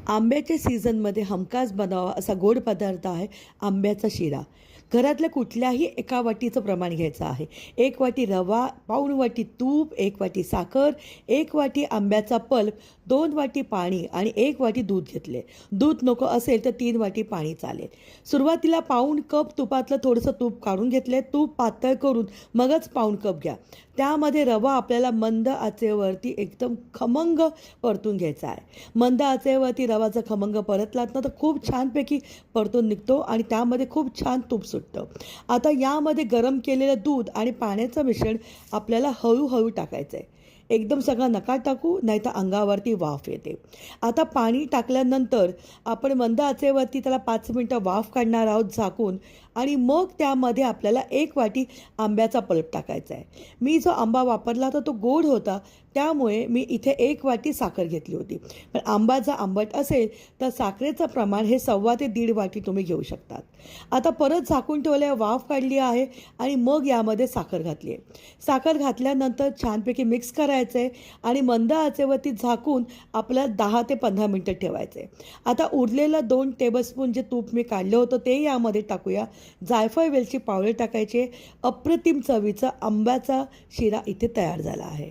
आंब्याच्या सीझनमध्ये हमखास बनावा असा गोड पदार्थ आहे आंब्याचा शिरा. घरातल्या कुठल्याही एका वाटीचं प्रमाण घ्यायचं आहे. 1 वाटी रवा, पाऊण वाटी तूप, 1 वाटी साखर, 1 वाटी आंब्याचा पल्प, 2 वाटी पाणी आणि 1 वाटी दूध घेतले. दूध नको असेल तर 3 वाटी पाणी चालेल. सुरुवातीला पाऊण कप तुपातलं थोडंसं तूप काढून घेतले. तूप पातळ करून मगच पाऊण कप घ्या. त्यामध्ये रवा आपल्याला मंद आचेवरती एकदम खमंग परतून घ्यायचा आहे. मंद आचेवरती रवाचा खमंग परतलात ना तर खूप छानपैकी परतून निघतो आणि त्यामध्ये खूप छान तूप सुटतं. आता यामध्ये गरम केलेलं दूध आणि पाण्याचं मिश्रण आपल्याला हळूहळू टाकायचं आहे. एकदम सगळं नका टाकू, नाही तर अंगावरती वाफ येते. आता पाणी टाकल्यानंतर आपण मंद आचेवरती त्याला 5 मिनटं वाफ काढणार आहोत झाकून आणि मग त्यामध्ये आपल्याला 1 वाटी आंब्याचा पल्प टाकायचा आहे. मी जो आंबा वापरला होता तो गोड होता, त्यामुळे मी इथे 1 वाटी साखर घेतली होती. पण आंबा जर आंबट असेल तर साखरेचं प्रमाण हे 1.25 ते 1.5 वाटी तुम्ही घेऊ शकतात. आता परत झाकून ठेवले, वाफ काढली आहे आणि मग यामध्ये साखर घातली आहे. साखर घातल्यानंतर छानपैकी मिक्स करायचं आहे आणि मंद आचेवरती झाकून आपल्याला 10 ते 15 मिनटं ठेवायचं आहे. आता उरलेलं 2 टेबलस्पून जे तूप मी काढलं होतं ते यामध्ये टाकूया. जायफळ वेलची पावडर टाकायची. अप्रतिम चवीचा आंब्याचा शिरा इथे तयार झाला आहे.